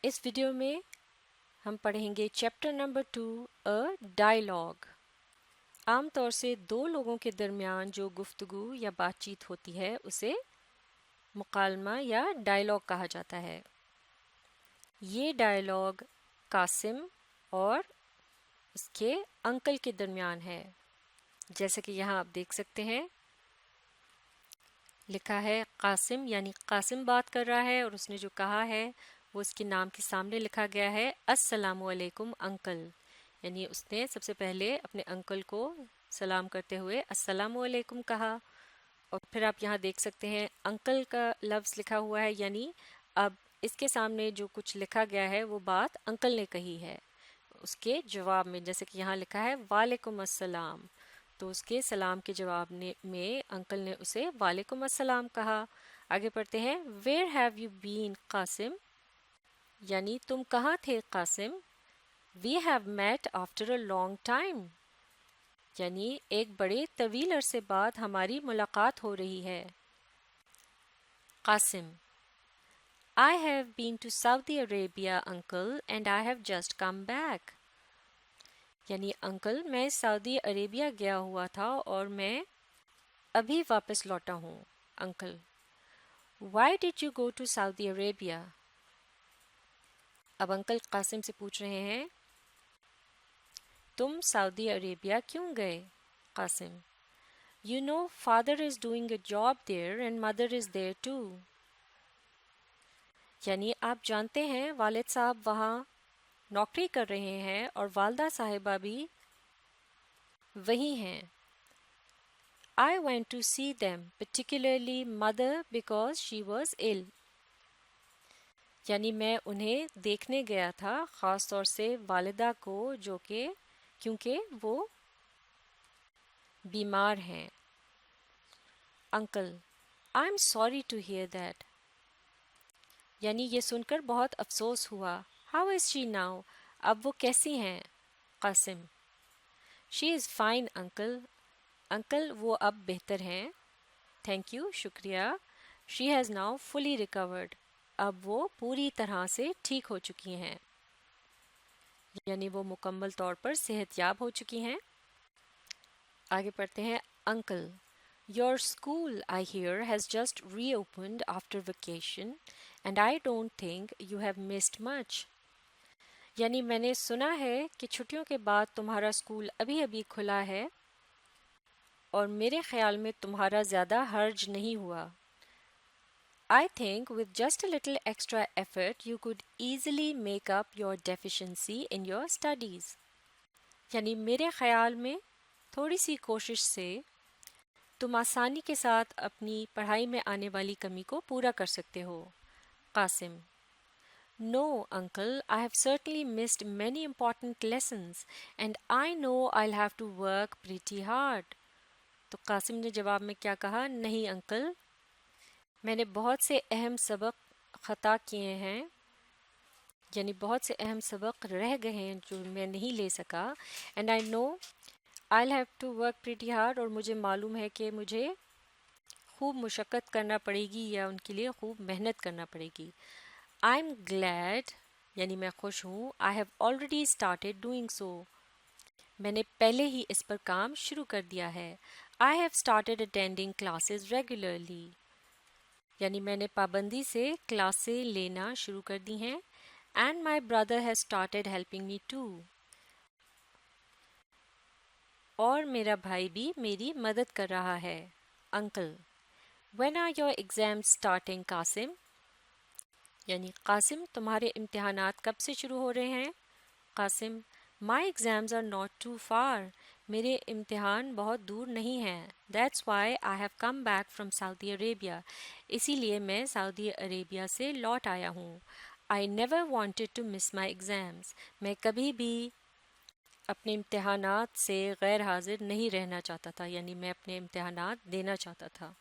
اس video میں ہم پڑھیں گے چیپٹر نمبر 2 اے ڈائیلاگ۔ عام طور سے دو لوگوں کے درمیان جو گفتگو یا بات چیت ہوتی ہے اسے مکالمہ یا ڈائیلاگ کہا جاتا ہے۔ یہ ڈائیلاگ قاسم اور اس کے انکل کے درمیان ہے، جیسا کہ یہاں آپ دیکھ سکتے ہیں لکھا ہے قاسم، یعنی قاسم بات کر رہا ہے اور اس نے جو کہا ہے وہ اس کے نام کے سامنے لکھا گیا ہے السلام علیکم انکل، یعنی اس نے سب سے پہلے اپنے انکل کو سلام کرتے ہوئے السلام علیکم کہا۔ اور پھر آپ یہاں دیکھ سکتے ہیں انکل کا لفظ لکھا ہوا ہے، یعنی اب اس کے سامنے جو کچھ لکھا گیا ہے وہ بات انکل نے کہی ہے اس کے جواب میں، جیسے کہ یہاں لکھا ہے وعلیکم السلام، تو اس کے سلام کے جواب میں انکل نے اسے وعلیکم السلام کہا۔ آگے پڑھتے ہیں where have you been Qasim, یعنی تم کہاں تھے قاسم۔ We have met after a long time, یعنی ایک بڑے طویل عرصے بعد ہماری ملاقات ہو رہی ہے۔ Qasim I have been to Saudi Arabia uncle and I have just come back، یعنی انکل میں سعودی عربیہ گیا ہوا تھا اور میں ابھی واپس لوٹا ہوں۔ Uncle Why did you go to Saudi Arabia؟ اب انکل قاسم سے پوچھ رہے ہیں تم سعودی عربیہ کیوں گئے؟ Qasim You know father is doing a job there and mother is there too، یعنی آپ جانتے ہیں والد صاحب وہاں نوکری کر رہے ہیں اور والدہ صاحبہ بھی وہی ہیں۔ I went to see them, particularly mother because she was ill، یعنی میں انہیں دیکھنے گیا تھا، خاص طور سے والدہ کو جو کہ کیونکہ وہ بیمار ہیں۔ Uncle I'm sorry to hear that، یعنی یہ سن کر بہت افسوس ہوا۔ How is she now؟ اب وہ کیسی ہیں؟ Qasim She is fine uncle، uncle وہ اب بہتر ہیں۔ تھینک یو، شکریہ۔ She has now fully recovered، اب وہ پوری طرح سے ٹھیک ہو چکی ہیں، یعنی وہ مکمل طور پر صحت یاب ہو چکی ہیں۔ آگے پڑھتے ہیں uncle Your school I hear has just reopened after vacation and I don't think you have missed much، یعنی میں نے سنا ہے کہ چھٹیوں کے بعد تمہارا اسکول ابھی ابھی کھلا ہے اور میرے خیال میں تمہارا زیادہ حرج نہیں ہوا۔ I think with just a little extra effort you could easily make up your deficiency in your studies، یعنی میرے خیال میں تھوڑی سی کوشش سے تم آسانی کے ساتھ اپنی پڑھائی میں آنے والی کمی کو پورا کر سکتے ہو۔ Qasim No uncle, I have certainly missed many important lessons and I know I'll have to work pretty hard، تو قاسم نے جواب میں کیا کہا؟ نہیں انکل، میں نے بہت سے اہم سبق خطا کیے ہیں، یعنی بہت سے اہم سبق رہ گئے ہیں جو میں نہیں لے سکا۔ And I know I'll have to work pretty hard، اور مجھے معلوم ہے کہ مجھے خوب مشقت کرنا پڑے گی یا ان کے لیے خوب محنت کرنا پڑے گی۔ I'm glad، یعنی میں خوش ہوں۔ I have already started doing so، میں نے پہلے ہی اس پر کام شروع کر دیا ہے۔ I have started attending classes regularly، یعنی میں نے پابندی سے کلاسیں لینا شروع کر دی ہیں۔ And my brother has started helping me too، اور میرا بھائی بھی میری مدد کر رہا ہے۔ Uncle When are your exams starting Qasim? یعنی قاسم تمہارے امتحانات کب سے شروع ہو رہے ہیں؟ Qasim My exams are not too far، میرے امتحان بہت دور نہیں ہیں۔ That's why I have come back from Saudi Arabia، اسی لیے میں سعودی عربیہ سے لوٹ آیا ہوں۔ I never wanted to miss my exams، میں کبھی بھی اپنے امتحانات سے غیر حاضر نہیں رہنا چاہتا تھا، یعنی میں اپنے امتحانات دینا چاہتا تھا۔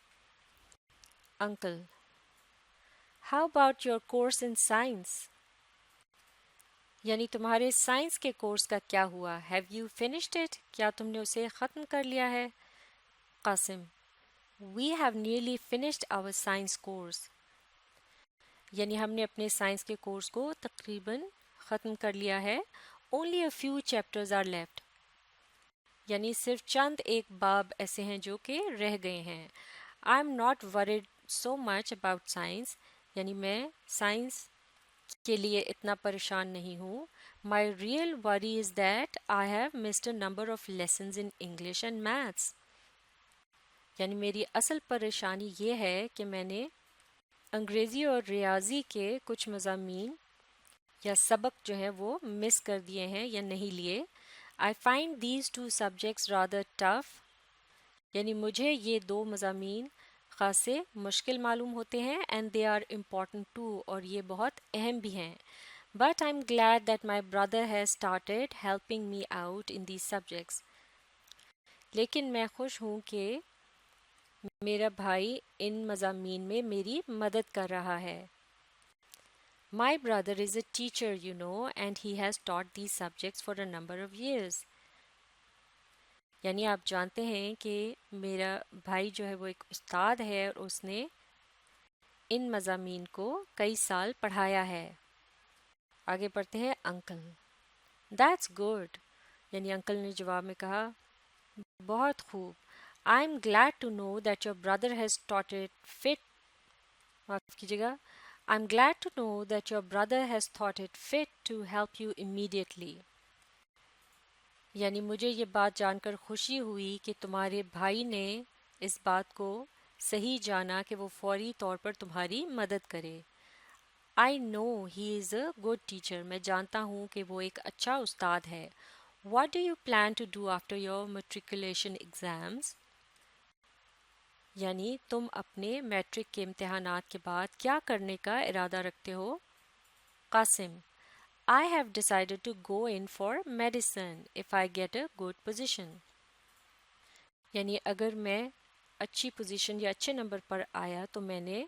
Uncle How about your course in science؟ یعنی تمہارے سائنس کے کورس کا کیا ہوا؟ Have you finished it؟ کیا تم نے اسے ختم کر لیا ہے؟ Qasim We have nearly finished our science course، یعنی ہم نے اپنے سائنس کے کورس کو تقریباً ختم کر لیا ہے. Only a few chapters are left. یعنی صرف چند ایک باب ایسے ہیں جو کہ رہ گئے ہیں. I'm not worried so much about science. یعنی میں سائنس کے لیے اتنا پریشان نہیں ہوں. My real worry is that I have missed a number of lessons in English and maths. یعنی میری اصل پریشانی یہ ہے کہ میں نے انگریزی اور ریاضی کے کچھ مضامین یا سبق جو ہے وہ مس کر دیے ہیں یا نہیں لیے. I find these two subjects rather tough. یعنی مجھے یہ دو مضامین خاصے مشکل معلوم ہوتے ہیں and they are important too اور یہ بہت اہم بھی ہیں. But I'm glad that my brother has started helping me out in these subjects. لیکن میں خوش ہوں کہ میرا بھائی ان مضامین میں میری مدد کر رہا ہے. My brother is a teacher, you know, and he has taught these subjects for a number of years. یعنی آپ جانتے ہیں کہ میرا بھائی جو ہے وہ ایک استاد ہے اور اس نے ان مضامین کو کئی سال پڑھایا ہے. آگے پڑھتے ہیں انکل. That's good. یعنی انکل نے جواب میں کہا بہت خوب. I'm glad to know that your brother has taught it fit. معاف کیجیے گا. I'm glad to know that your brother has thought it fit to help you immediately. یعنی مجھے یہ بات جان کر خوشی ہوئی کہ تمہارے بھائی نے اس بات کو صحیح جانا کہ وہ فوری طور پر تمہاری مدد کرے. I know he is a good teacher. میں جانتا ہوں کہ وہ ایک اچھا استاد ہے. What do you plan to do after your matriculation exams? یعنی تم اپنے میٹرک کے امتحانات کے بعد کیا کرنے کا ارادہ رکھتے ہو؟ Qasim. I have decided to go in for medicine if I get a good position. یعنی اگر میں اچھی پوزیشن یا اچھے نمبر پر آیا تو میں نے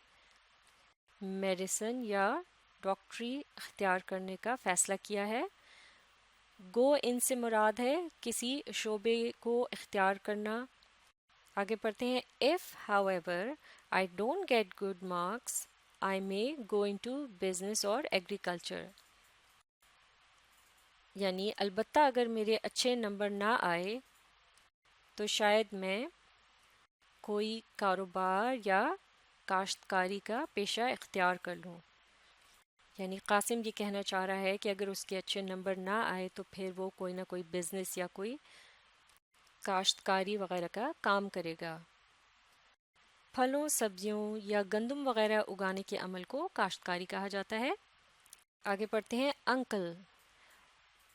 میڈیسن یا ڈاکٹری اختیار کرنے کا فیصلہ کیا ہے. گو ان سے مراد ہے کسی شعبے کو اختیار کرنا. آگے پڑھتے ہیں if however I don't get good marks I may go into business or agriculture. یعنی البتہ اگر میرے اچھے نمبر نہ آئے تو شاید میں کوئی کاروبار یا کاشتکاری کا پیشہ اختیار کر لوں. یعنی قاسم یہ کہنا چاہ رہا ہے کہ اگر اس کے اچھے نمبر نہ آئے تو پھر وہ کوئی نہ کوئی بزنس یا کوئی کاشتکاری وغیرہ کا کام کرے گا. پھلوں سبزیوں یا گندم وغیرہ اگانے کے عمل کو کاشتکاری کہا جاتا ہے. آگے پڑھتے ہیں uncle.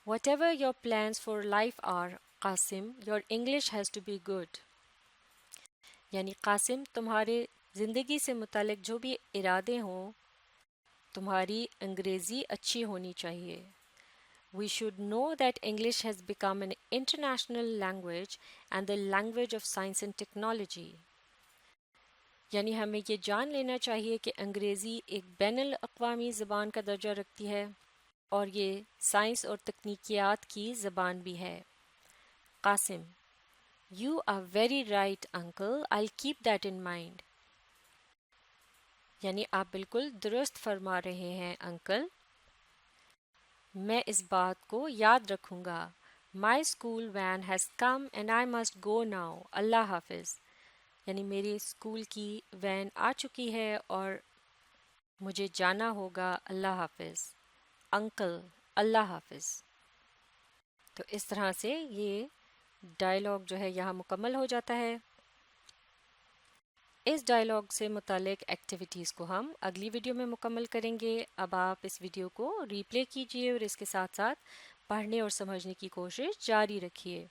Whatever your plans for life are, Qasim, your English has to be good. یعنی قاسم تمہارے زندگی سے متعلق جو بھی ارادے ہوں تمہاری انگریزی اچھی ہونی چاہیے. We should know that English has become an international language and the language of science and technology. یعنی ہمیں یہ جان لینا چاہیے کہ انگریزی ایک بین الاقوامی زبان کا درجہ رکھتی ہے اور یہ سائنس اور تکنیکیات کی زبان بھی ہے. Qasim. You are very right, uncle. I'll keep that in mind. یعنی آپ بالکل درست فرما رہے ہیں انکل. میں اس بات کو یاد رکھوں گا. My school van has come and I must go now. اللہ حافظ. یعنی میری اسکول کی وین آ چکی ہے اور مجھے جانا ہوگا. اللہ حافظ. انکل. اللہ حافظ. تو اس طرح سے یہ ڈائلاگ جو ہے یہاں مکمل ہو جاتا ہے. اس ڈائلاگ سے متعلق ایکٹیویٹیز کو ہم اگلی ویڈیو میں مکمل کریں گے. اب آپ اس ویڈیو کو ری پلے کیجیے اور اس کے ساتھ ساتھ پڑھنے اور سمجھنے کی کوشش جاری رکھیے.